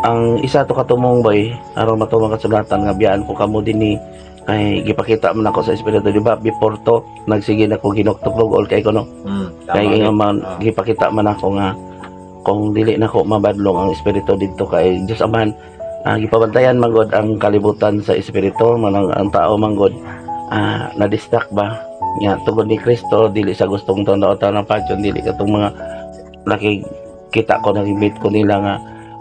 Ang isa to katumong boy aron matumang kasulatan nga biyaan ko kamo dinhi kay gipakita man ako sa espiritu, di ba? Before to nagsige na ko ginoktuklog all kay ko no. Kay nga man gipakita man ako nga kung dili na ko mabadlong ang espiritu didto kay Dios Amahan, gipabantayan man gud ang kalibutan sa espiritu man ang tao man gud na distract ba nya tungod ni Kristo dili sa gustong tanaw-taw ng pasyon, dili katong mga nakikita ko nag-meet ko nila nga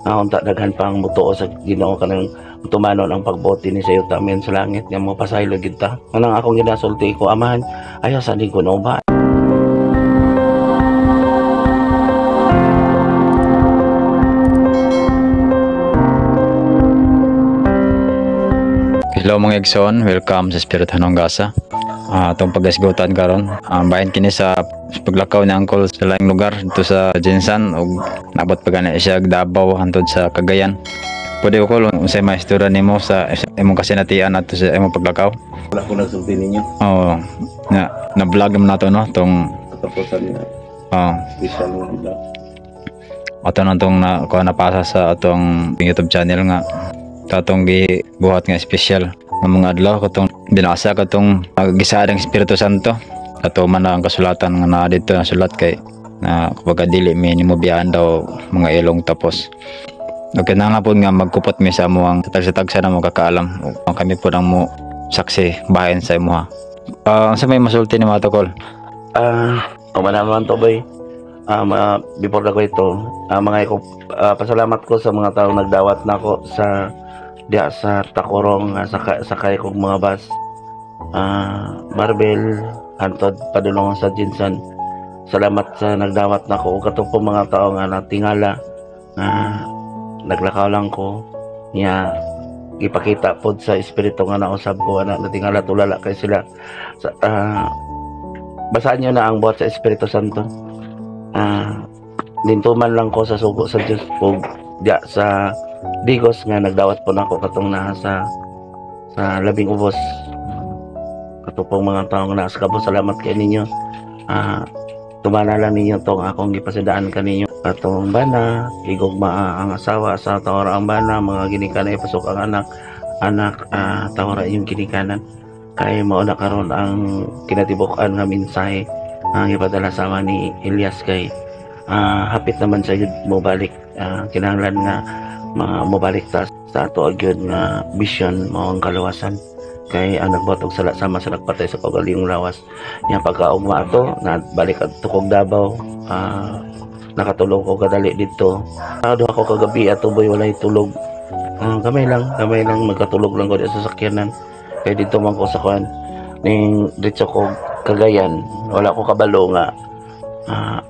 unta daghan pang mutuo sa Ginoo kanang tumanon ang pagbote ni sayo tamen sa langit nga mo pasaylo gid ta. Kanang akong ginasulti ko, Amahan, ayaw sa ko no ba. Hello mga igsoon, welcome sa Spirit Hanong Gasa. Itong paggasigutan karon, bayan kini sa paglakaw ni Uncle sa laing lugar dito sa Jinsan ug nabot pa gani siya Davao hantod sa Cagayan. Pwede ko unsay maistorya nimo sa imong kasinatian ato sa imong paglakaw? Wala ko nagsulti ninyo. Oo. Na-vlog mo nato no tong katapusan niya. Special mo nila. Ato nang tong napasa sa atong YouTube channel nga tatong gibuhat nga special ng mga adlaw katong binasa katong gisaadang Espiritu Santo ato man ang kasulatan nga naa dito na sulat kay na kapag dili minimo biyaan daw mga ilong tapos okay na nga po nga magkupot mi sa mo ang tatag sa mo kakaalam kami po nang mo saksi bahin sa imo ha. Sa may masulti ni Matokol naman to boy. Before na ko ito mga pasalamat ko sa mga taong nagdawat na ako sa diya sa Tacorong sakay kong mga bus Barbel hantod padulong sa Jinsan. Salamat sa nagdawat na ko katong po mga tao nga natingala naglakaw lang ko niya ipakita pod sa espiritu nga nausab ko natingala tulala kay sila basahan nyo na ang buhat sa Espiritu Santo. Lintuman lang ko sa sugo sa Diyos po diya sa Digos nga nagdawat po nako katong naa sa labing ubos katupong mga taong naas ka po. Salamat kay ninyo. Tumana lang ninyo tong akong gipasidaan kaninyo katong bana igugma ang asawa sa tawara ang bana mga ginikanan ipasok ang anak tawara yung ginikanan kay mao na karon ang kinatibukan nga mensahe ang ipadala sa ama ni Elias kay hapit naman sa yun mo balik kinahanglan nga mobalik ta sa ato agyod nga vision mao ang kaluwasan kay ang nagbotog sala sama sa nagpatay sa kaugalingong lawas nya pagkaugma ato na balik adto kog Davao. Nakatulog ko kadali dito duha ko kagabi ato boy walay tulog gamay lang magkatulog lang ko sa sakyanan kay dito man ko sa kuan ning dito ko Cagayan wala ko kabalo nga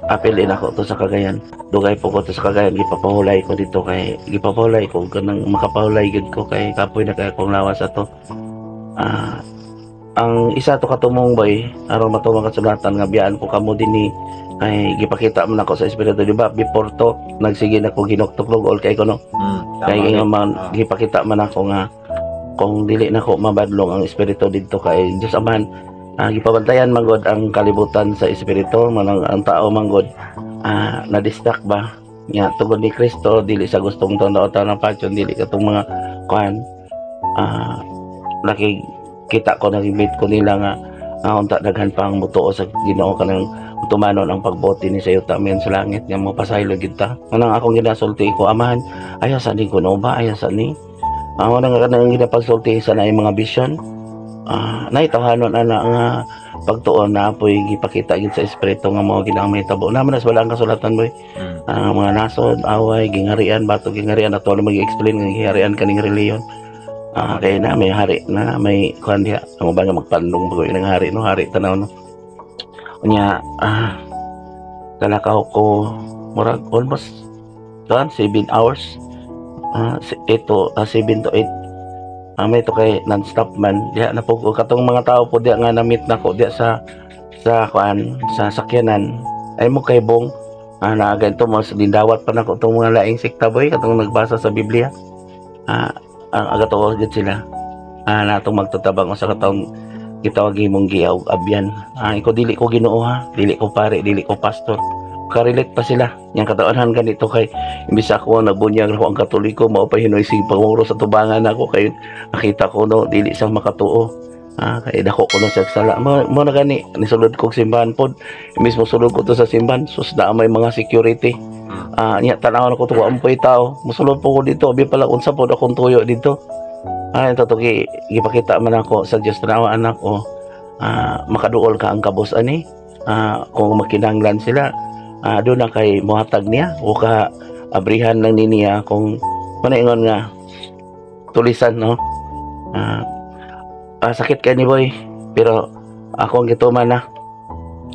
apelin ako to sa Cagayan. Dugay po ko to sa Cagayan gipapahulay ko dito kay gipapahulay ko kanang makapahulay gid ko kay kapoy na kay akong lawas ato. Ang isa to katumong boy aron matumang kasulatan nga biyaan ko kamo dinhi kay gipakita man ako sa espiritu, di ba? Before to nagsige na ko ginoktuklog all kay ko no. Kay nga man gipakita man ako nga kung dili na ko mabadlong ang espiritu didto kay Dios Amahan, gipabantayan man gud ang kalibutan sa espiritu man ang tao man gud na distract ba nya tungod ni Kristo dili sa gustong tanaw-taw ng pasyon, dili katong mga kuan nakikita ko nag-meet ko nila nga unta daghan pang mutuo sa Ginoo kanang tumanon ang pagbote ni sayo tamen sa langit nga mo pasaylo gid ta. Kanang akong ginasulti ko, Amahan, ayaw sa ko no ba ayaw sa ni nang kanang ginapagsulti sa naay mga vision naitahanon ana nga pagtuon na apoy gipakita gid sa espiritu nga mao gid ang mahitabo naman nas wala ang kasulatan boy. Mga nasod away gingarian bato gingarian ato mag-explain nga gingarian kaning reliyon kay na may hari na may kuan diha amo ba nga magpandong bagoy ng hari no hari tanaw no nya talakaw ko murag almost 7 hours 7 to 8 may to kay non-stop man diha na po katong mga tao po diha nga na-meet nako diha sa kuan sa sakyanan ay mo kay bong na ganito mo dindawat pa nako tong mga laing sekta boy katong nagbasa sa Biblia agato gid sila natong magtutabang sa katong gitawag imong giyaw abyan iko dili ko Ginoo ha, dili ko pare, dili ko pastor, karelate pa sila yang katawanan ganito kay imbis ako nabunyag ako ang Katoliko mao pa hinoy sig panguro sa tubangan ako kay nakita ko no dili sa makatuo. Kay dako ko no sa sala mo na gani nisulod ko og simbahan pod imbis mo sulod ko to sa simbahan sus na may mga security. Nya tanaw na ko to ampoy tao mosulod po ko dito abi pala unsa pod akong tuyo dito. Ito to gipakita man ako sa Dios tanawa anak ko. Makaduol ka ang kabos ani. Kung makinanglan sila doon na kay muhatag niya o ka abrihan lang niya kung manaingon nga tulisan no. Sakit kay ni boy pero ako ang gituman na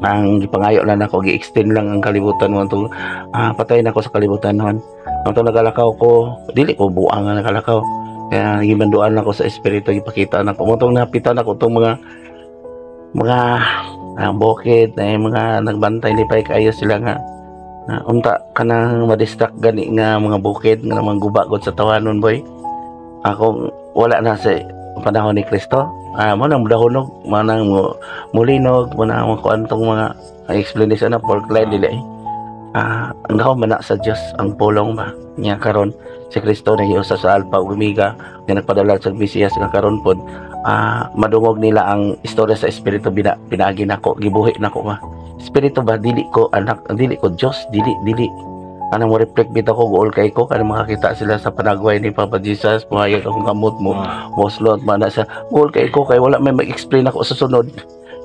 ang gipangayo na nako gi-extend lang ang kalibutan mo tong patay na ako sa kalibutan noon ang nagalakaw ko dili ko buang nga nagalakaw kaya gimanduan ako sa espiritu gipakita na ko mo tong napitan ako tong mga bukid na mga nagbantay lipay kayo sila nga unta kanang madistract gani nga mga bukid nga mga gubagot sa tawanon boy akong wala na sa panahon ni Kristo mo nang dahonog manang mulinog mo nang kuantong mga explanation na pork line dili ang gaw man sa Dios ang pulong ba niya karon si Kristo na giusa sa Alpha ug Omega nga nagpadala sa Mesiyas nga karon pod madungog nila ang istorya sa espiritu pinaagi nako gibuhi nako ba espiritu ba dili ko anak dili ko Dios dili anang mo reflect bitaw ko gool kay ko kanang makakita sila sa panagway ni Papa Jesus pumayag akong kamot mo moslot man sa gool kay ko kay wala may mag-explain ako sa sunod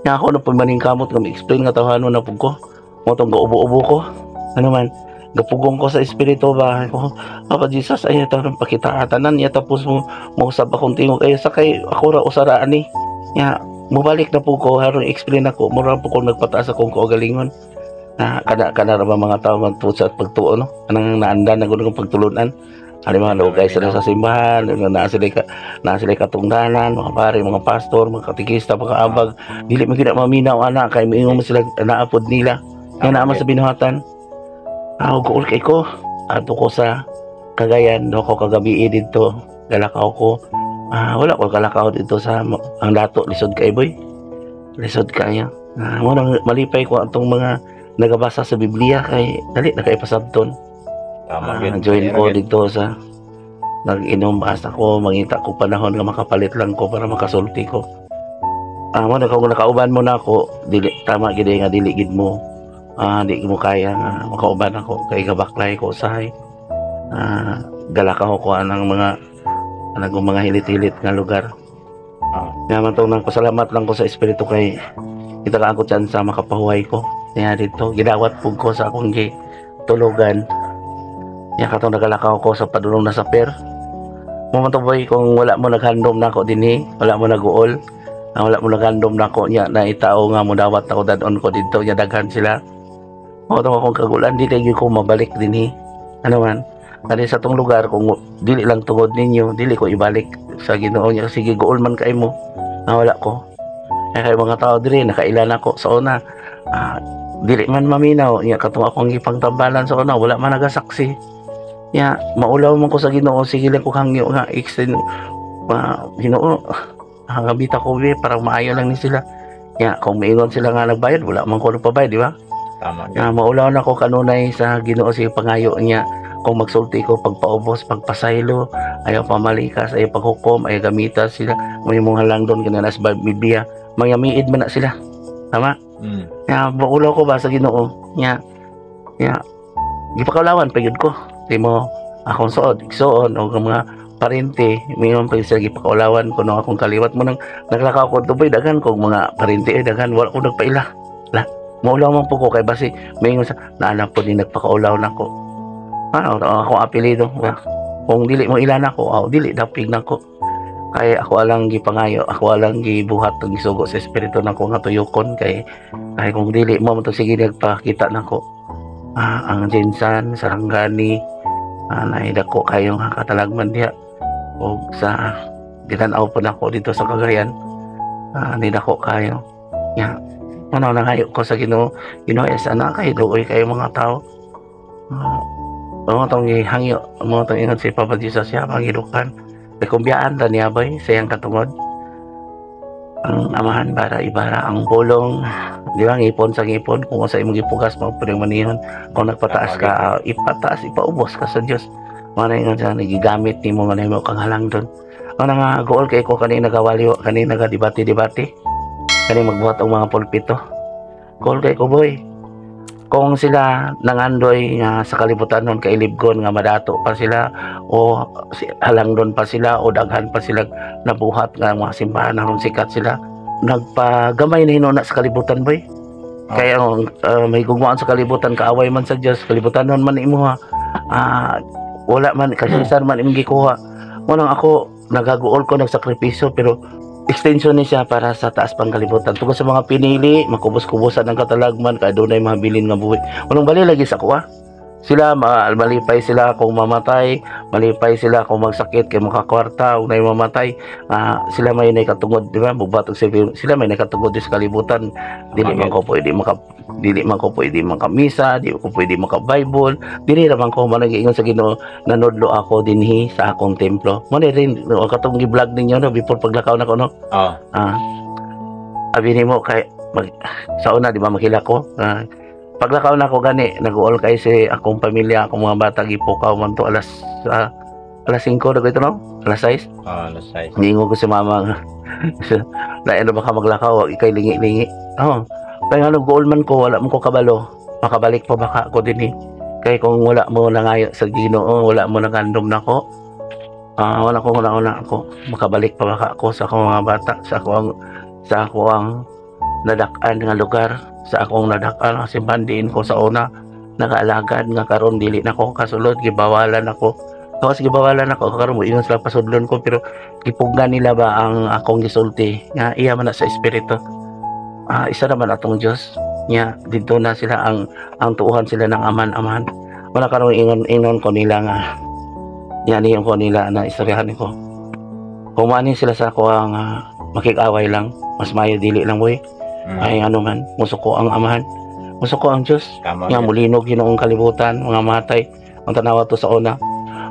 nga ako na pumaning kamot nga mag-explain nga tawhanon na pug ko mo tong gaubo-ubo ko ano man gapugong ko sa espiritu ba ko Papa Jesus ay ito nang pakita tanan niya tapos mo usab akong tingog kayo sa kay ako ra usara ani nya mobalik na po ko haron explain ako mura po ko nagpataas akong kaugalingon kana ra ba mga tao magtusa at pagtuo no anang naandan na gud kong pagtulunan ali mga lugay sila sa simbahan na sila katungdanan mga pare mga pastor mga katikista mga abag dili man gid maminaw ana kay moingon sila naapod nila nga naa sa binuhatan gool kay ko ato ko sa Cagayan do ko kagabi dito galakaw ko wala ko galakaw dito sa ang dato lisod kay boy lisod kayo mo nang malipay ko atong mga nagabasa sa Biblia kay dali na kay pasabton join ko dito sa nag-inom basta ko mangita ko panahon nga makapalit lang ko para makasulti ko mo na kung nakauban mo na ako dili tama gid nga dili gid mo di mo kaya nga makauban ako kay gabaklay ko usahay galakaw ko anang mga hilit-hilit nga lugar nga man tong nagpasalamat lang ko sa espiritu kay kita ka ako sa makapahuway ko kaya dito gidawat pug ko sa akong tulugan ya katong nagalakaw ko sa padulong na saper mo man to boy kung wala mo naghandom nako dinhi wala mo naguol wala mo naghandom nako nya na itao nga mo dawat ako dadon ko dito nya daghan sila mo to akong kagulan di kay ko mabalik dinhi ano man kani sa tong lugar kung dili lang tungod ninyo dili ko ibalik sa Ginoo nya sige guol man kay mo wala ko kay mga tao diri nakailan ako sa una dili man maminaw nya katong akong ipangtambalan sa una wala man nagasaksi nya maulaw man ko sa Ginoo sige lang ko hangyo nga extend Ginoo gabita ko para maayo lang ni sila nya kung maingon sila nga nagbayad wala man ko nagpabayad di ba tama maulaw na ko kanunay sa Ginoo sige pangayo niya kung magsulti ko pagpaubos pagpasaylo ayaw pamalikas ayaw paghukom ayaw gamita sila may mong halang doon kina nas Biblia mayamiid man na sila tama ya maulaw ko ba sa Ginoo nya gipakalawan pagud ko di mo akong suod o mga parente mingon pa sila gipakalawan ko no akong kaliwat mo nang naglakaw ko tuboy daghan kog mga parente daghan wala ko nagpaila maulaw man po ko kay basi mingon sa naanap po ni nagpakaulaw nako akong apelido kung dili mo ilan ako dili dapig nako kay ako alang gipangayo ako alang gibuhat og gisugo sa espiritu nako nga tuyokon kay kung dili mo to sige nagpakita nako ang Jensan Sarangani naidako kayo nga katalagman diha og sa gitanaw po nako dito sa Cagayan nidako kayo ano nangayo ko sa Ginoo sana kay luoy kayo mga tao mga tong hangyo mga tong ingon si Papa Jesus siya pangidukan kay kumbiyaan ta niya bay sayang katungod ang amahan para ibara ang pulong, di ba, ngipon sa ngipon, kung sa imong gipugas mo pwedeng manihon, kung nagpataas ka, ipataas, ipaubos ka sa Dios. Mana nga dyan, nagigamit ni mo nga mo kang halang doon. Ano nga, goal kay ko kanina gawaliw, kanina ga debate-debate, kanina magbuhat ang mga pulpito. Goal kay ko, boy. Kung sila nangandoy nga sa kalibutan nun kay Libgon nga madato pa sila o halang doon pa sila o daghan pa sila nabuhat nga mga simbahan na sikat sila, nagpagamay na hinuna sa kalibutan, boy. Kaya may gugmaan sa kalibutan, kaaway man sa Diyos, kalibutan nun man imo ha, wala man kasisan man imong gikuha. Munang ako nagaguol ko nagsakripisyo, pero extension ni siya para sa taas pang kalibutan. Tungkol sa mga pinili, makubos-kubosan ng katalagman, kaya doon ay mabilin nga buhi. Walang bali lagi sa kuha. Sila, malipay sila kung mamatay, malipay sila kung magsakit, kay makakwarta, kung na mamatay. Sila may nakatungod, di ba? Bubatog sila may nakatungod sa kalibutan. Dili man ko pwede makamisa, di ko pwede maka-Bible, dili naman ko managiingon sa Ginoo, nanodlo ako dinhi sa akong templo. Mo rin katong gi-vlog ninyo no before paglakaw nako no. Abi nimo kay sa una di ba makila ko. Paglakaw na ko gani nag-uol kay si akong pamilya, akong mga bata gipukaw man to alas 5 na ito no? Alas 6? Alas 6. Ningo ko si mama nga. Lain na baka maglakaw, ikay lingi-lingi. Kaya nga nag-goal man ko, wala mo ko kabalo. Makabalik pa baka ako din eh. Kaya kung wala mo nangayo sa Ginoo, wala mo nangandom na ko, wala ako. Makabalik pa baka ako sa akong mga bata, sa akong nadakan nga lugar, sa akong nadakan kasi bandiin ko sa una, nagaalagad nga karon dili na ko kasulod, gibawalan ako. Tapos gibawalan ako karon mo ingon sila pasudlon ko, pero gipugna nila ba ang akong gisulti nga iya man na sa espiritu. Isa naman atong Diyos nya dito na sila ang tuuhan sila ng aman-aman. Wala karon ingon ko nila nga yan yung ko nila na istoryahan ko. Kung manin sila sa ako ang makikaway lang, mas mayo dili lang boy. Ay ano man, musuko ang amahan, musuko ang Diyos. Nga mulinog Ginoong kalibutan, mga matay ang tanawa to sa una.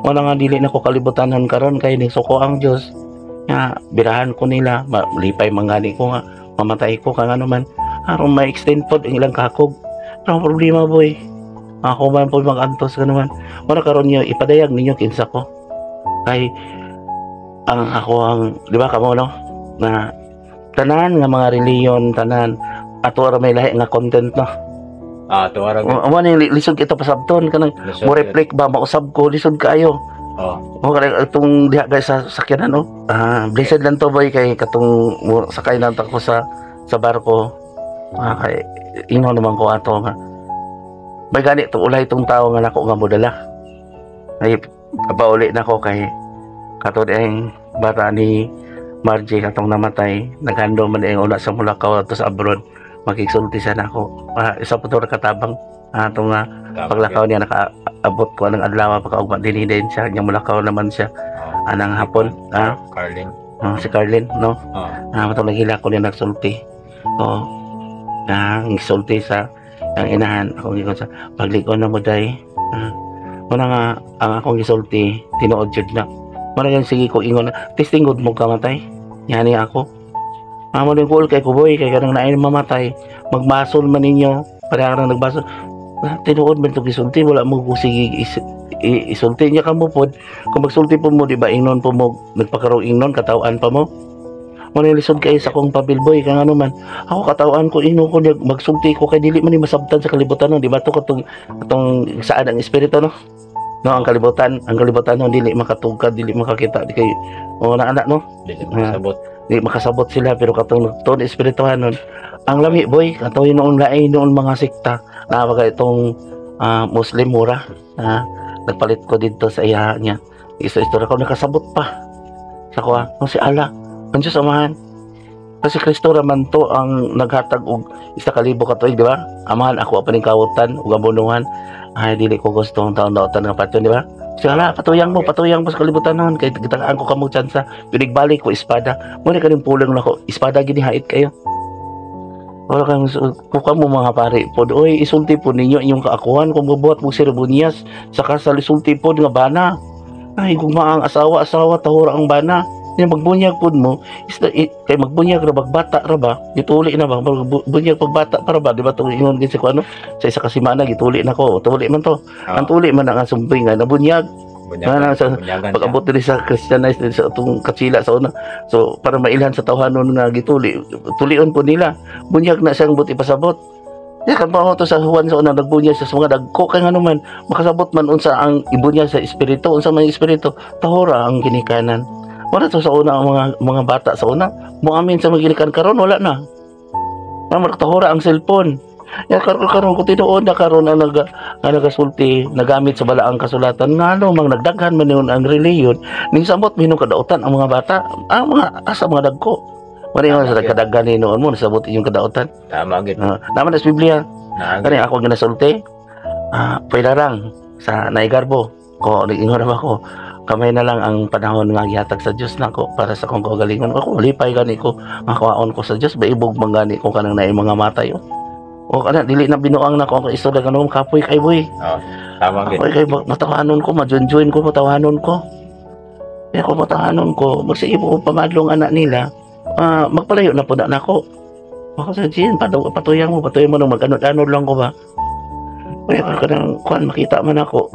Wala nga dili na ko kalibutanan karon kay ni suko ang Diyos. Nga birahan ko nila, malipay mangani ko nga, mamatay ko kang ano man, aron ma-extend pod ang ilang kakog. Ang problema boy, ako man po mag-antos ka naman. Wala karon niyo ipadayag ninyo kinsa ko. Kay ako di ba kamo no, na tanan nga mga reliyon, tanan ato ra may lahi nga content no. Tuwara Amo ni lisod kita pasabton kanang mo reflect ba mausab ko lisod kaayo. Mo kay itong diha guys sa sakyanan no. Blessed lang to boy kay katong sakay na ko sa barko. Kay ingon naman ko ato nga. May gani to ulay itong tao nga nako nga modala. Ay pauli na ko kay katod ang bata ni Margie katong namatay, naghandom man ang una sa Mulakaw ato sa abroad. Makiksulti siya na ako. Isa po ito katabang itong paglakaw niya nakaabot ko ng adlaw pagkaugma din siya. Niyang Mulakaw naman siya anang hapon. Carlin. Si Carlin, no? Matong naghila ko niya nagsulti. Nagsulti sa ang inahan. Ako ngikon sa paglikon na mo day. Muna nga ang akong gisulti, tinuod jud na. Muna nga sige ko ingon, testing good mo kamatay. Yani ako. Amo din ko kay kuboy kay kanang naay mamatay, magbasol man ninyo, para kanang nagbasol. Tinuod man to gisulti, wala mo sige isulti niya kamo pod. Kung magsulti po mo di ba ingnon po mo nagpakaroon ingnon katawan pa mo. Mo lisod kay sa kong pabilboy kang ano man. Ako katawan ko ingnon ko magsulti ko kay dili man ni masabtan sa kalibutan no, di ba to katong saan ang espiritu no. No ang kalibutan no dili makatugkad, dili makakita di kay na anak no. Dili makasabot. Di makasabot sila pero katong ton espirituhan nun ang lami boy katong noon lain noon mga sikta na baga itong Muslim mura nagpalit ko dito sa iya niya istorya ko nakasabot pa sa kuha no si Allah ang Diyos amahan kasi Kristo raman to ang naghatag og 1,000 katuig di ba amahan ako apaning kawutan ug abunuhan ay dili ko gusto ang taon-taon nga patyon di ba. Sala, patuyang mo sa kalibutan noon. Kaya gitangaan ko kamo tsansa. Balik ko espada. Muna ka rin pulang na ko. Espada ginihait kayo. Wala kang kuka mo mga pare. Pod, oy, isulti po ninyo inyong kaakuhan. Kung mabuhat mo seremonyas. Saka sa isulti po nga bana. Ay, guma ang asawa, tahura ang bana. Yung magbunyag pud mo, kay magbunyag ra bata ra ba, gituli na ba, magbunyag pagbata para ba, di ba itong ingon kasi ko ano, sa isa kasimana, gituli na ko, tuli man to. Ang tuli man ang sumping nga, nabunyag. Pag-abot din sa Christianize din sa itong katsila sa una. So, para mailhan sa tawhanon nga gituli, tulion po nila. Bunyag na siyang buti pasabot. Ya, kan pa to sa Juan sa una, nagbunyag sa mga dagko, kaya nga naman, makasabot man unsa ang ibunyag sa espiritu, unsa man espiritu, tahora ang ginikanan. Wala to sa una ang mga bata sa una. Muamin sa magilikan karon wala na. Tahora ang cellphone. Ya karon ko tinuod na karon ang nagasulti nagamit sa balaang kasulatan ngano mang nagdaghan man yun ang reliyon ning samot minung kadautan ang mga bata ang mga asa mga dagko. Mari nga sa kadaghan ni noon mo nasabot inyong kadautan. Tama gid. Naman sa Biblia. Kani ako ginasulti. Pailarang sa Naigarbo ko ingon ba ko kamay na lang ang panahon nga gihatag sa Dios nako para sa kong kagalingon ako lipay gani ko makawaon ko sa Dios baibog mangani ko kanang naay mga matay o kana dili na binuang nako ang istorya kanang kapoy kay boy tama gid kay matawanon ko majoin ko matawanon ko kaya ko matawanon ko magsiibo ko pamadlong anak nila magpalayo na po na nako ako sa Jin patuyang mo nang mag-anod-anod lang ko ba. Kaya kanang kuan makita man ako,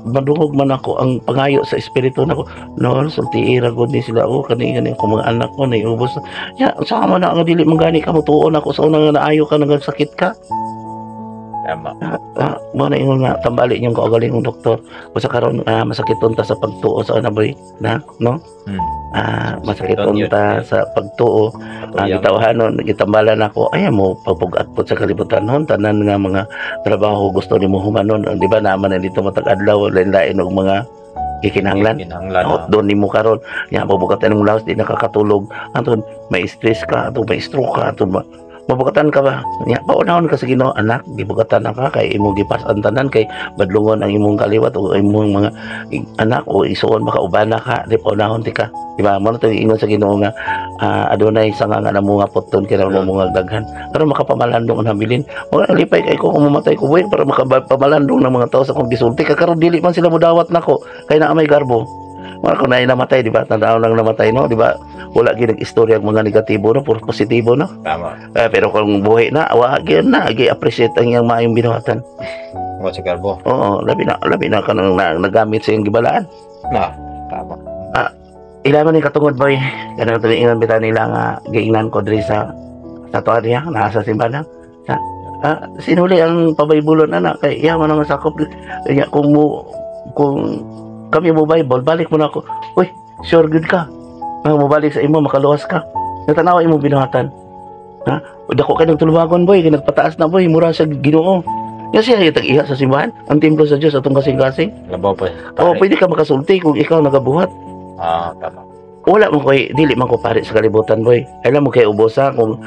madungog man ako ang pangayo sa espiritu nako. No, sulti ira gud ni sila kani ko mga anak ko nay ubos. Ya, sa man na nga dili mangani ka mo tuon ako sa unang naayo ka nagsakit ka. Tama. Mo na ingon nga tambali niyong kaugalingong doktor. Usa karon masakit unta sa pagtuo sa anaboy na, no? Masakit unta sa pagtuo. Gitawahanon, gitambalan ako. Ay mo pagpugat po sa kalibutan hon tanan nga mga trabaho gusto nimo humanon. Di ba naman dito matag adlaw lain-lain og mga kikinahanglan. Doon nimo karon. Nya pabukatan ng lawas di nakakatulog. Anton may stress ka, ato may stroke ka, ato mabukatan ka ba? Nya paunahon ka sa Ginoo anak, gibukatan ka kay imong gipas-an tanan kay badlungon ang imong kaliwat o imong mga anak o isuon makaubana ka, di paunahon ti ka. Di ba? Mo to ingon sa Ginoo nga adunay sanga nga namo nga puton kina mo mga daghan. Pero makapamalandong ang habilin. Wala lipay kay ko kung mamatay ko buhay para makapamalandong ng mga tao sa kong gisulti karon dili man sila modawat nako kay naa may garbo. Wala ko na namatay, di ba? Tandaan lang namatay, no? Di ba? Wala ginag istorya ang mga negatibo, no? Puro positibo, no? Tama. Pero kung buhay na, wagi na, appreciate ang iyang maayong binuhatan. Mo sa garbo. Oo, labi na ka nang nagamit sa iyong gibalaan. Tama. Ilaman ni katungod, boy. Ganang tulingan bita nila nga giingnan ko diri sa Toaria, nasa simbahan. Sinuli ang pabaybulon, anak. Kaya yaman ang sakop. Kaya kung kami mo Bible, balik mo na ako. Uy, sure good ka. Mabalik sa imo, makaluwas ka. Natanawa imo binuhatan. Dako kay ng tuluwagon, boy. Nagpataas na, boy. Mura sa Ginoo. Yan siya yung tag-iha sa simbahan. Ang templo sa Diyos atong kasing-kasing. Labaw pa. Pwede ka makasulti kung ikaw nagabuhat. Tama. Wala mo koy, dili man ko pare sa kalibutan, boy. Alam mo kay ubosa kung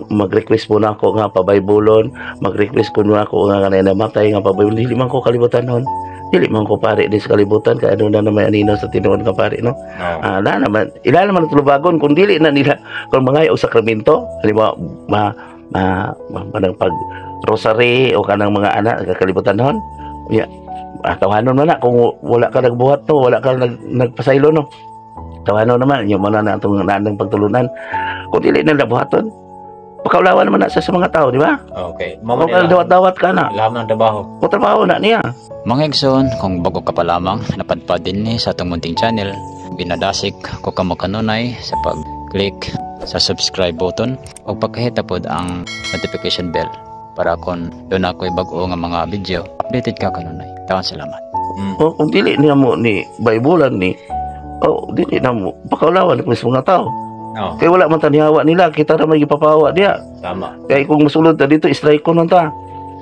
mag-request mo na ako nga pabaybulon, mag-request ko na ako nga kanay namatay nga pabaybulon, dili man ko kalibutan nun. Dili man ko pare din sa kalibutan kay ano na naman anino sa tinuod ka pare, no? Na naman ila naman tulubagon kung dili na nila kung mga og sakramento, halimbawa manang pag rosary o kanang mga anak sa kalibutan nun. Ya, tawanon man na kung wala ka nagbuhat no, wala ka nagpasaylo no. Tawanon naman yung mga na atong nandang pagtulunan. Kung dili na nabuhaton, pakaulawan naman na sa mga tao, di ba? Okay. Kung dawat-dawat ka na. Lahat ng trabaho. Kung trabaho na niya. Mga igsoon, kung bago ka pa lamang, napadpad din ni sa itong munting channel, binadasik ko ka kanunay sa pag-click sa subscribe button o pagkahita pod ang notification bell para kung doon ako'y bago nga mga video, updated ka kanunay. Tawang salamat. Kung dili niya mo ni Baybulan ni, dili na mo, pakaulawan ko sa mga tao. Kaya wala man tanihawa nila, kita na may ipapawa diya. Tama. Kaya kung masulod na dito, strike ko nun ta.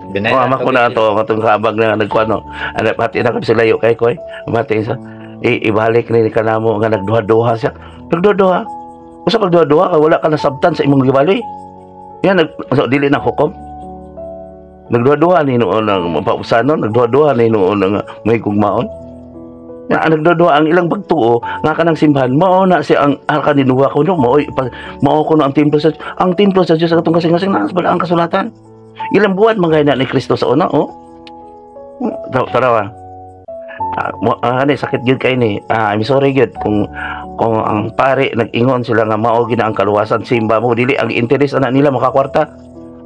Ama ko na ito, katong kaabag na nagkuano. Pati na kami sa layo kay Koy. Mati sa, ibalik ni ka na mo nga nagduha-duha siya. Nagduha-duha. Usa kag duha-duha, wala ka na sabtan sa imong gibali. Yan, dili na hukom. Nagduha-duha ni noon ang mapausanon, nagduha-duha ni noon ang may gugmaon. Nga nagduha ang ilang pagtuo nga kanang simbahan mao na si ang kaninuha ko no mao ko no ang templo sa Dios sa katong kasing-kasing na bala ang kasulatan. Ilang buwan mangay na ni Kristo sa una tarawa. Sakit gyud kay ni. I'm sorry gyud kung kung ang pare nag-ingon sila nga mao gina ang kaluwasan simba mo dili ang interes ana nila makakwarta.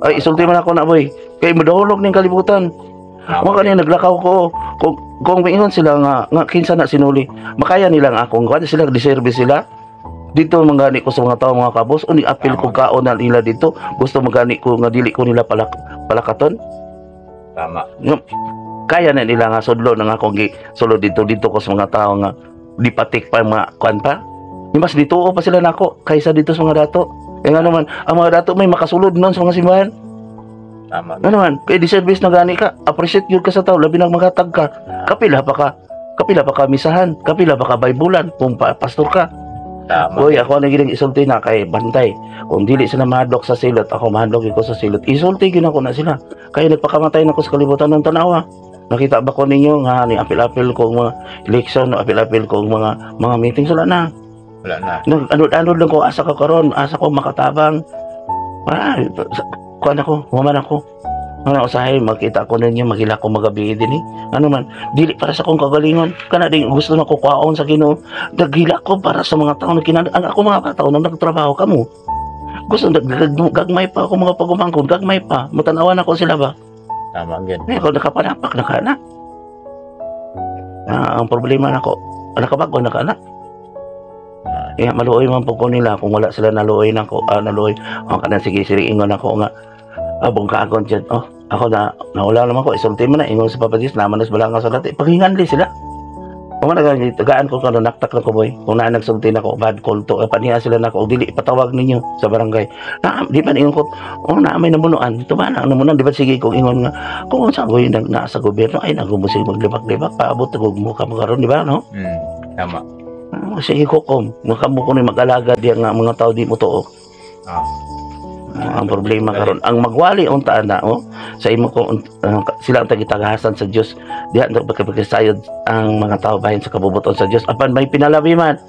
Ay isulti man ako na boy. Kay modahulog ning kalibutan. Mo kanina naglakaw ko kung maingon sila nga kinsa na sinuli. Makaya nila nga akong kuan sila deserve sila. Dito mangani ko sa mga tao mga kabos uni apil ko kaon na nila dito. Gusto magani ko nga dili ko nila palakaton. Tama. Kaya na nila nga sudlo na nga akong sulod dito ko sa mga tao nga di patik pa mga kuan pa. Mas dituo pa sila nako kaysa dito sa mga dato. Kaya nga naman ang mga dato may makasulod noon sa mga simbahan. Tama. Ano naman, kay di service na gani ka, appreciate yun ka sa tao, labi nang magatag ka. Kapila pa ka misahan, kapila pa ka baybulan, kung pastor ka. Tama. Uy, ako na gining isulti na kay bantay. Kung dili sila mahadlok sa silot, ako mahadlok ko sa silot. Isulti gina ko na sila. Kaya nagpakamatay na ko sa kalibutan ng tanawa. Nakita ba ko ninyo nga ni apil-apil ko mga election, apil-apil ko mga meeting wala na. Wala na. Anod lang ko asa ko karon, asa ko makatabang. Kuan ako, human ako. Ano usahay makita ko ninyo magila ko magabi din ano man dili para sa kong kagalingon kana ding gusto na ko kwaon sa Ginoo daghila ko para sa mga tao na ang ako mga tao na nagtrabaho kamo gusto gagmay pa ako mga pagumangkon gagmay pa matanawan ako sila ba Tama gid. ako nakapanapak na kana ang problema nako nakabago na kana maluoy man po ko nila kung wala sila naluoy nako naluoy kana sige ingon ako nga abong kaagon dyan, ako nawala naman ko, isulti mo na, ingon sa Papa Diyos, naman nas balanga sa dati, paghinganli sila. Kung tagaan ko kano, naktak na ko boy, kung nagsulti na ko, bad call to, paniya sila na ko, dili, patawag ninyo sa barangay. Di ba ingon ko, naamay namunuan, ito ba na, namunuan, di ba sige kong ingon nga, kung saan ko yung nasa gobyerno, ay nagumusig maglibak-libak, paabot, nagugmo ka magaroon, di ba, no? Tama. Sige ko makamu ko ni mag-alaga diya nga mga tao di mo tuo. Ang problema karon ang magwali unta na sa imo ko sila ang tagitagahasan sa Dios diha pagkasayod ang mga tao bahin sa kabubuton sa Dios apan may pinalabi man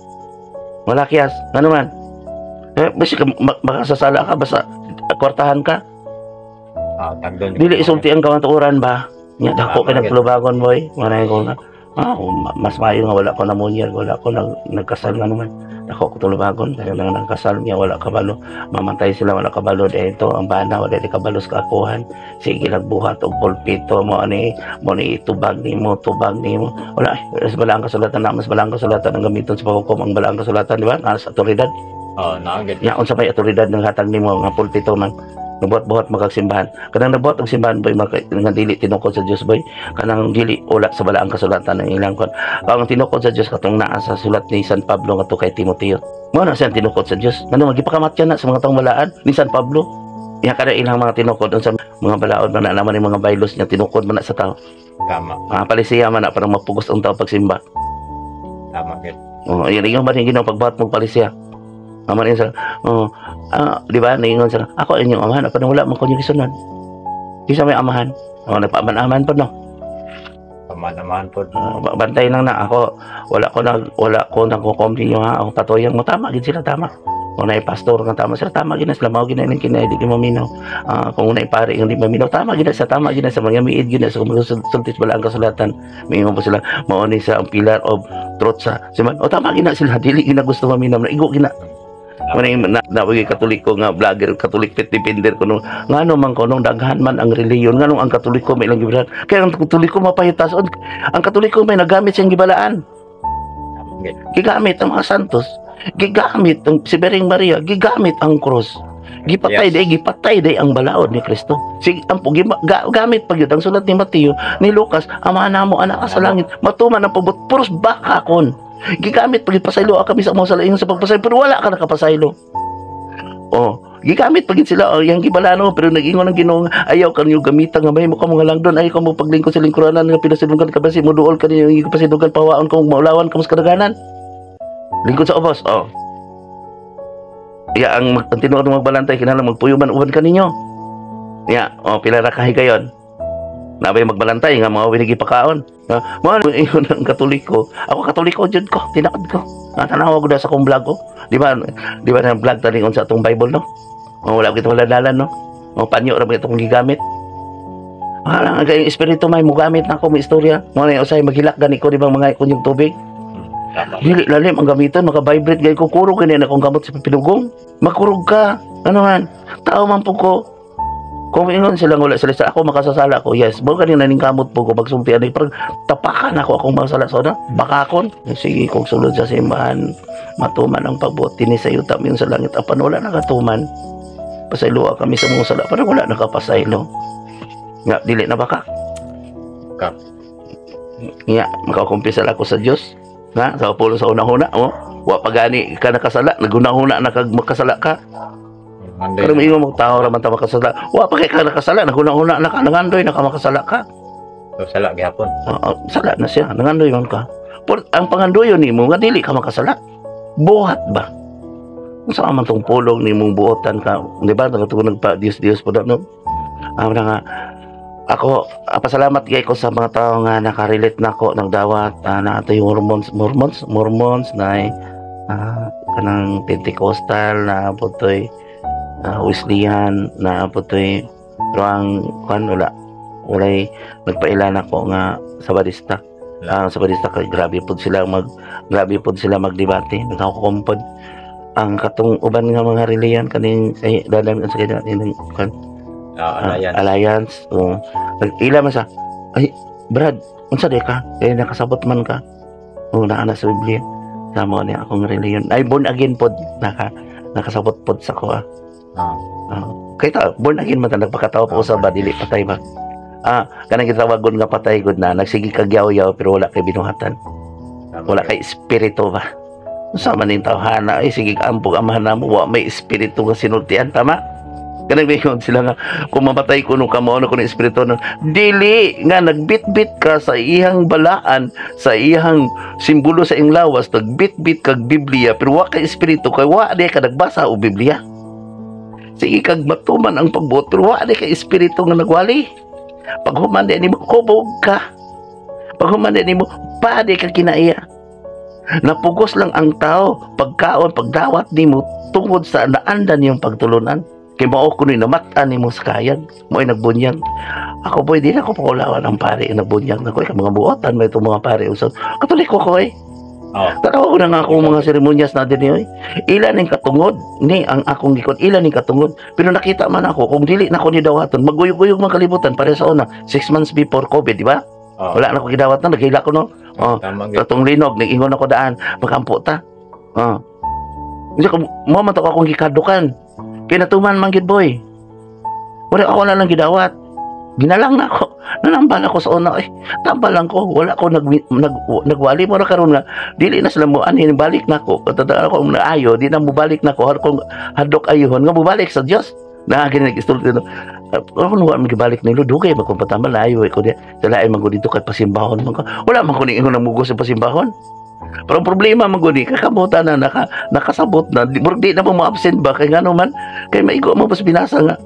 wala kiyas ano man basi makasasala ka basta kwartahan ka Tagdon. dili isulti ang kawaturan ba nya dako kay nagtulubagon boy manay ko na mas maayo nga wala ko na munyar wala ko nagkasal nga naman ako ko tulubagon dahil lang nagkasal niya wala kabalo mamatay sila wala kabalo dito ang bana wala di kabalos kaakuhan sige nagbuhat og pulpito mo ni tubag nimo wala mas balang kasulatan na mas balang kasulatan ang gamiton sa paghukom ang balang kasulatan di ba nasa otoridad naagad nya unsa may otoridad ng hatag nimo nga pulpito man nabuhat magsimbahan kanang nabuhat og simbahan boy nga dili tinukod sa Dios boy kanang dili ula sa balaang kasulatan ng ilang kon ang tinukod sa Dios katong naa sa sulat ni San Pablo ngadto kay Timoteo mo na siya tinukod sa Dios ngano magipakamatyan na sa mga taong balaan ni San Pablo iya kada ilang mga tinukod sa mga balaod man na naman mga baylos niya tinukod man na sa tao Tama. palisiya man na para mapugos ang tao pagsimba Tama gid. Yung ba rin ginawa pagbuhat mong palisiya aman yun sa di ba naingon sa ako inyong amahan apa wala man ko yung gisunod isa may amahan nagpaaman-aman po no Paman po. bantay lang na ako wala ko nagkukom ninyo ha ang patoyang mo tama gid sila tama kung na pastor nga tama sila tama gid na sila mao gid na kinay di maminaw kung na pare yung di maminaw tama gid sa tama gid sa mga miid gid sa sultis bala ang kasulatan mingon po sila mao ni sa pillar of truth sa siman tama gid na sila dili gid na gusto maminaw na igo gid na nawagi katoliko nga vlogger katolik pit depender ko ngano man ko nung daghan man ang reliyon ngano ang katoliko may ilang gibalaan kaya ang katoliko mapahitas ang katoliko may nagamit siyang gibalaan gigamit ang mga santos gigamit ang si Bering Maria gigamit ang cross gipatay day ang balaod ni Kristo sige ampo gamit pag yun ang sulat ni Mateo ni Lucas amahan mo anak ka sa langit matuman ang pabot puros baka kon gigamit pagit pasaylo kami sa mga salaingon sa pagpasaylo pero wala ka nakapasaylo gigamit pagit sila yung gibalano pero nag-ingon ang Ginoo ayaw kanyo gamitan nga may mo ka mga langdon ay ka mo paglingkod sa lingkuranan nga pinasidungan ka basi mo duol kanyo yung pasidungan pawaon kung maulawan ka mas kadaganan lingkod sa ubos ang tinuod ng magbalantay kinahanglan magpuyuman uban kaninyo pila ra kahi kayon nabay magbalantay nga mga winigipakaon mo ingon ang katoliko ako katoliko jud ko tinakad ko tanaw ko sa akong vlog ko di ba na vlog tani sa atong Bible no wala kita wala dalan no panyo ra itong gigamit ang kay espiritu may mo gamit na ako may istorya mo na usay maghilak gani ko di ba mga kunyong tubig Dili lalim ang gamiton, maka-vibrate gay ko kurog kini na kung gamot sa pinugong. Makurog ka. Ano man? Tao man po ko. Kung ingon sila wala sila sa ako makasasala ko, yes. Mo kanina ning kamot po ko pagsumpian ni parang tapakan ako akong masala sa na. Bakakon. Sige kung sulod sa simbahan, matuman ang pagbuti ni sa yuta yung sa langit apan wala nakatuman. Pasaylo kami sa mga sala parang wala nakapasaylo. Nga dili na baka. Kap. Nga makakumpisal ako sa Dios. Nga sa pulo sa unang-una, wa pagani ka nakasala, nagunahuna na kag makasala ka. Pero may mo tao raman ta makasala. Wa pa kay ka nakasala, nagunahuna na ka nangandoy nakamakasala ka. So sala gihapon. Sala na siya, nangandoy man ka. Ang pangandoyon nimo nga dili ka makasala. Buhat ba? Unsa man tong pulong nimong buotan ka, di ba? Nagtugon nagpa Dios po no. Nga ako pasalamat gay ko sa mga tao nga nakarelate nako nagdawat na ato yung Mormons na kanang Pentecostal na putoy Wesleyan na putoy pero ang walay nagpailan ako nga Sabadista. Sabadista kay grabe pud sila magdebate nagkakumpod ang katong uban nga mga reliyon kaning dalam sa kanya Alliance. Nag-ila man sa ay Brad unsa di ka nakasabot man ka naana sa Biblia sama niya akong reliyon ay born again pod nakasabot pod sa ko kay ta born again man nagpakatawo pa usab ba dili patay ba kanang gitawagon nga patay gud na nagsigi kag yaw-yaw pero wala kay binuhatan wala kay espiritu ba unsa man ning tawhana ay sige kaambog amahan namo wa may espiritu nga sinultian tama kanang biyon sila nga kung mamatay ko nung kamo ko ng espiritu no dili nga nagbitbit ka sa iyang balaan sa iyang simbolo sa iyang lawas nagbitbit kag Biblia pero wa kay espiritu kay wa di ka nagbasa og Biblia sige kag matuman ang pagbuot pero wa di kay espiritu nga nagwali pag humandi nimo kubog ka pag humandi nimo padi ka kinaiya napugos lang ang tao pagkaon pagdawat nimo tungod sa naandan niyong pagtulunan kay mao ko ni namatan nimo sa kayan mo ay nagbunyag ako boy di na ko pakulawan ang pare nagbunyag na ko kay mga buotan may itong mga pare usab katoliko ko tanaw ko na nga akong mga seremonyas na din ilan ning katungod ni ang akong gikon ilan ning katungod pero nakita man ako kung dili na ko ni dawaton maguyog-uyog mga kalibutan para sa una 6 months before COVID di ba wala na ko gidawat na naghila ko no katong linog nag-ingon ako daan makampo ta mo man to akong gikadukan kinatuman man gid boy wala ako na lang gidawat ginalang na ako nanambal ako sa una tambal lang ko wala ko nagwali mo na karon nga dili na sila mo anin balik na ko katadaan ako naayo di na mo balik na ko kung hadok ayuhon nga mo balik sa Dios na gini nag-istulti no ano wa magibalik nilo dugay ba kung patambal na ayo ko di sala ay magud dito kay pasimbahon man ko wala man ko ni ingon namugos sa pasimbahon. Pero ang problema maguni kakamutan na nakasabot na di na mo absent ba kay ngano man kay maigo mo pas binasa nga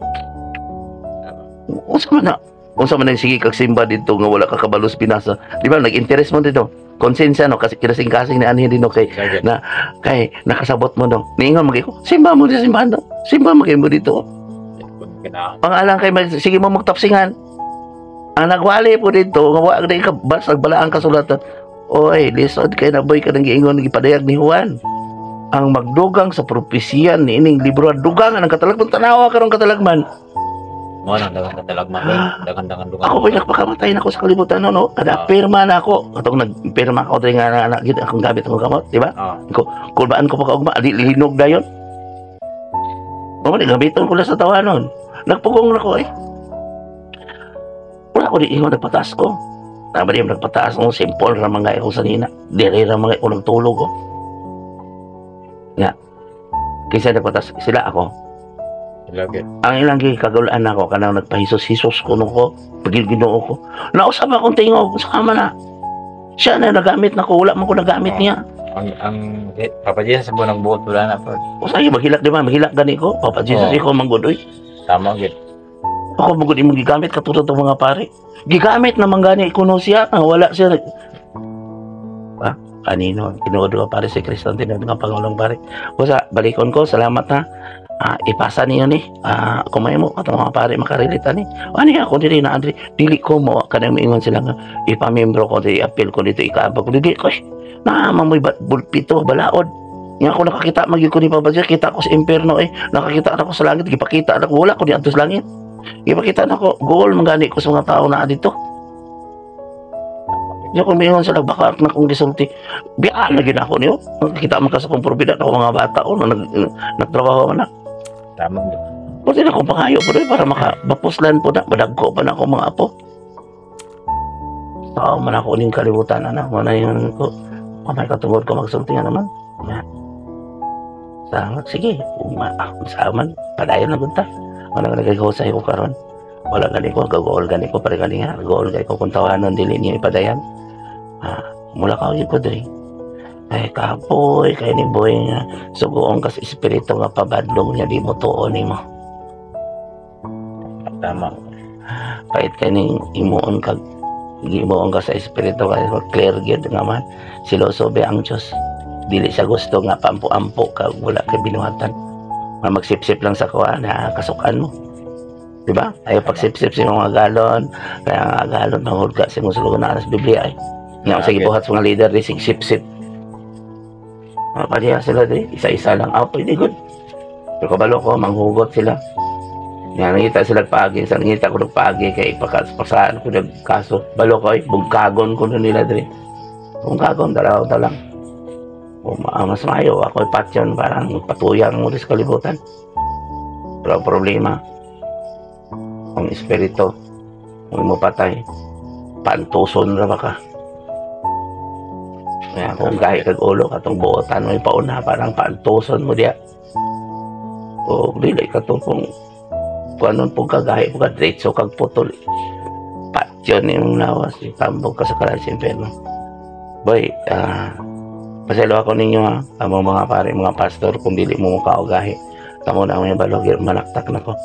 unsa man ang sige kag simba dito nga wala ka kabalos binasa di ba nag-interest mo dito konsensya no kasi kinasing-kasing ni anhin dino kay nakasabot mo no niingon magiko simba mo dito simbahan no simba mo dito pangalan kay sige mo magtapsingan ang nagwali po dito nga wa ka basag balaan kasulatan. Oy, lisod kay naboy ka nang giingon gipadayag ni Juan. Ang magdugang sa propesya ni ining libro dugang ang katalagman tanawa karong katalagman. Mo nang dagang katalagman dagan dugang. Ako ko'y nagpakamatay na ako sa kalibutan no. Kada pirma na ako. Atong nagpirma ako diri nga anak gid akong gamit akong kamot, di ba? Kulbaan ko pa kaugma, di linog dayon. Mo gamiton ko la sa tawanon. Nagpugong na ko wala ko di ingon nagpataas ko. Tama din nagpataas ng simple ra mga ako sanina. Dili ra mga ako nagtulog ko. Nga. Kaysa nagpataas sila ako. Lagi. Ang ilang kagalaan ako kanang nagpahisos-hisos ko nung ko. Pagil Ginoo ko. Nausap akong tingog sa kama na. Siya na nagamit na ko. Wala man ko nagamit niya. Ang Papa Jesus mo nang buot wala na po. Usay maghilak di ba? Maghilak gani ko. Papa Jesus iko manggodoy. Tama gid. Ako magud imong gigamit katulad ng mga pare. Gigamit naman gani kuno siya wala siya kanino tinuod ko pare si Kristo tinod nga pangulong pare. Usa balikon ko salamat ha. Ipasa niyo ni kumay mo atong mga pare makarelate ni. Ani ako dili na Andre dili ko mo kanang miingon sila nga ipamembro ko dili appeal ko dito ikaabag ko dili ko na mamoy bulpito balaod. Nga ako nakakita magyud ko ni Pabadya, kita ko sa impierno nakakita ako sa langit, gipakita ako wala ko di adto sa langit. Gipakita nako goal mangani ko sa mga tao na dito. Di ko mingon sa nagbakak na kong gisulti. Biyaan na gid ako niyo. Nakakita man ka sa kong probidad ako mga bata na nagtrabaho man na. Tama. Pwede na akong pangayo po rin para makabapuslan po na. Badagko pa na ako mga apo. Tao man ako uling kalibutan na. Wala yun ko. May katungod ko magsulti nga naman. Yan. Sige. Sa aman. Padayon na bunta. Wala ka nagagawasay ko karon. Wala gani ko. Gag-goal gani ko. Pare gani nga. Goal gani ko kung tawanan. Dili niya ipadayan. Mula ka ulit ko diri. Ay kapoy. Kaya ni boy nga. Sugoong kas espiritu nga pabadlong niya. Di mo tuon ni mo. Tama. Kahit kaning imuon ka sa espiritu kaya clear gyud nga man silosobe ang Dios. Dili siya gusto nga pampo-ampo ka wala kay binuhatan. Magsipsip lang sa kuha na kasukan mo. Di ba? Ayaw pagsipsip sa mga galon. Kaya nga galon mahulga sa mga sulugan na sa Biblia Nga sa gibuhat sa mga leader di sip-sip. Padiya sila di isa-isa lang. Pwede good. Pero kabalo ko manghugot sila. Nga nangita sila nagpaagi, sa nangita ko nagpaagi kay pasaan ko nagkaso. Balo ko bugkagon ko na nila diri. Bugkagon, dalaw lang. Mas mayo, ako patyon parang patuyang mo sa kalibutan. Pero problema, ang espiritu, kung mo patay, pantuson na ba ka? Kaya kung kahit kag-ulo, katong buotan mo yung pauna, parang pantuson mo diya. O, dili ka itong kung anong pong kagahi po ka, diretso kag putol. Patyon yung lawas, tambog ka sa kalan sa impyerno. Boy, pasalo ako ninyo mga pare, mga pastor, kung dili mo mukha o gahi. Tamo na may balog, manaktak na ko.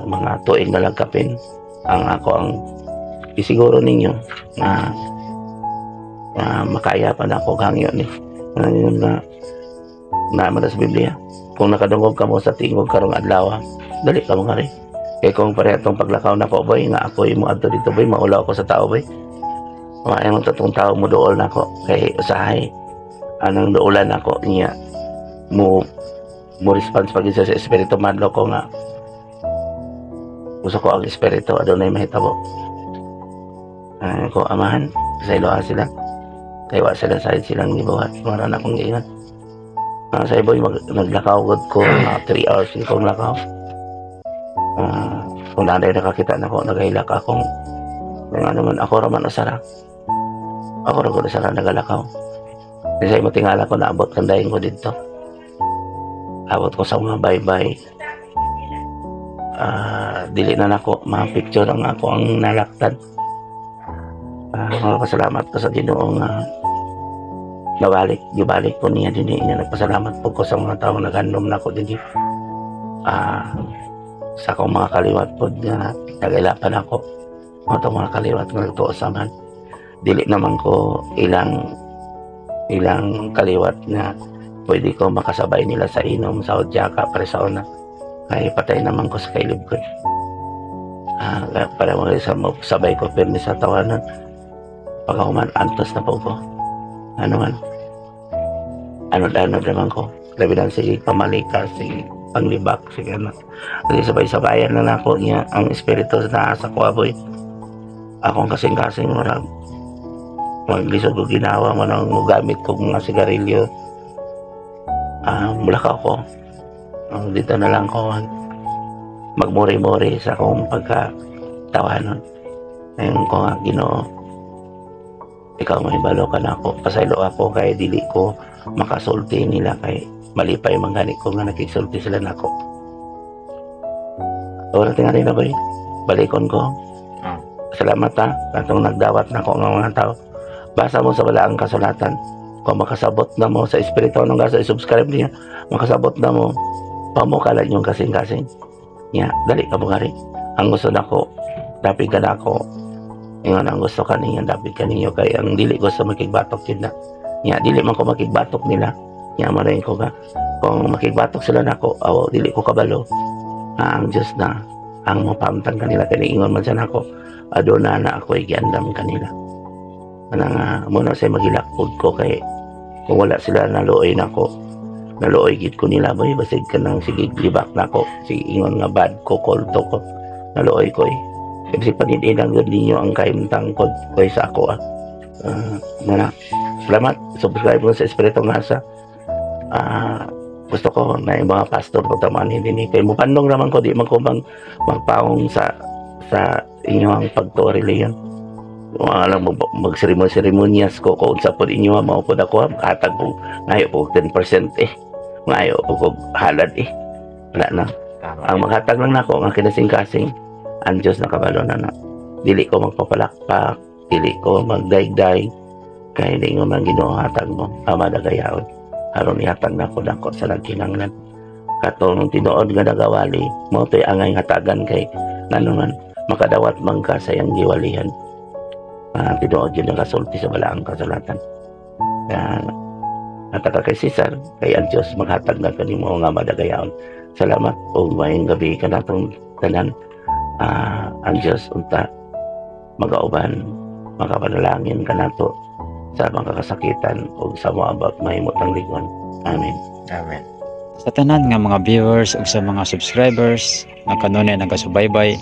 Mga tuig na lang kapin. Ang isiguro ninyo na makaya pa na ako hangyo ni. Naman sa Biblia. Kung nakadungog ka mo sa tingog karong adlaw, dali ka mo nga rin. Kaya kung pareha itong paglakaw na ko, boy, nga ako yung adto dito, boy, maulaw ako sa tao, boy. Kaya mo tatong tao mo dool na ako. Kaya usahay, anong doolan ako niya, mo response pag isa sa espiritu, madlo ko nga. Gusto ko ang espiritu, adonay mahitabo. Ko amahan, sa iloha sila. Kaya wa sila sahid silang gibuhat. Maran akong giingat. Sa iboy, naglakaw ko, 3 hours yung kong lakaw. Kung nanay nakakita na ko, nagahilak akong ako raman asara. Ako raman asara nagalakaw. Kasi mo tingala ko, naabot kandahin ko dito. Abot ko sa mga bye-bye. Dili na nako, mga picture lang ako ang nalaktan. Mga pasalamat ko sa Ginoong gibalik ko niya din niya. Nagpasalamat po ko sa mga taong naghandom na ko din. Sa akong mga kaliwat po nga nagailapan ako mga kaliwat nga nagtuos saman. Dili naman ko ilang kaliwat na pwede ko makasabay nila sa inom sa odyaka para sa una. Kaya patay naman ko sa kailib ko. Para sabay ko pirmi sa tawanan. Pag ako man antos na po ko. Ano naman ko. Labi lang sige pamalika, sige panglibak, sige na. Kasi sabay-sabayan na ako niya ang espiritu na asa ko aboy. Akong kasing-kasing marang maglisod ko ginawa mo nang gamit ko mga sigarilyo. Mula ka ako. Dito na lang ko magmuri-muri sa akong pagkatawanon. Ngayon ko nga Ginoo, ikaw may balo ka na ako. Pasaylo ako kay dili ko makasulti nila kay malipay manggani ko nga nakisulti sila nako. Oras tingali na boy. Balikon ko. Salamat katong nagdawat na ko ng mga tao. Basa mo sa wala ang kasulatan. Kung makasabot na mo sa espiritu nung gasa i-subscribe niya, makasabot na mo, pamukalan yung kasing-kasing. Dali ka mo nga rin. Ang gusto na ko, dapig ka na ako. Yung ang gusto ka niya, dapig ka ninyo. Kaya ang dili gusto makigbatok yun na. Dili man ko makigbatok nila. Mo rin ko ka. Kung makigbatok sila na ako, dili ko kabalo. Ang Diyos na, ang mapamtang kanila, kaniingon man siya na ako, aduna na ako igiandam kanila. nga muna say magilakpod ko kay kung wala sila naluoy nako. Naluoy gid ko nila boy basig ka nang sige libak nako. Sige ingon nga bad ko kolto ko. Naluoy ko eh. Kasi panidilang gud ninyo ang kaimtang ko sa ako muna. Salamat. Subscribe mo sa Espiritu Ngasa. Gusto ko na yung mga pastor pagtamaan hindi kay mo pandong naman ko di man ko magpaong sa inyong pagto-reliyon. Alam mo mag-seremonyas ko kung sa po inyo mao po ako hatag po ngayo po 10% ngayo po halad wala na. Ang maghatag lang nako ang kinasing-kasing ang Diyos na kabalo na dili ko magpapalakpak, dili ko magdayday kay hindi mo man Ginoo hatag mo ama dagayaon aron ihatag nako sa nagkinahanglan katong tinuod nga nagawali mao toy angay hatagan kay nanuman makadawat man ka sa iyang giwalihan. Tinuod yun ang kasulti sa balaang kasulatan. Hatag kay Cesar kay ang Diyos maghatag na kanimo nga madagayaon. Salamat o mayong gabi ka natong tanan. Ang Diyos unta magauban makapanalangin ka nato sa mga kasakitan o sa mga mahimutang lingon. Amen. Amen. Sa tanan nga mga viewers ug sa mga subscribers nga kanunay nagasubaybay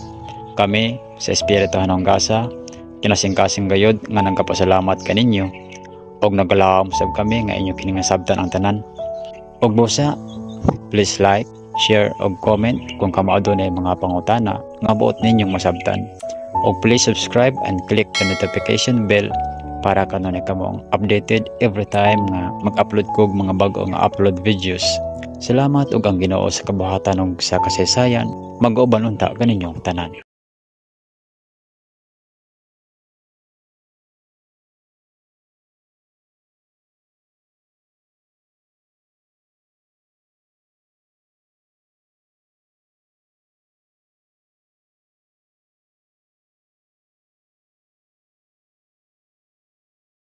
kami sa Espiritu Ngasa kinasing-kasing gayud nga nagkapasalamat kaninyo og nagalaom sab kami nga inyo kini nga sabtan ang tanan. Og busa, please like, share og comment kung kamaado na mga pangutana nga buot ninyong masabtan. Og please subscribe and click the notification bell para kanunay kamong updated every time nga mag-upload ko mga bago nga upload videos. Salamat ug ang Ginoo sa kabuhatan ug sa kasaysayan mag-uban unta kaninyong tanan.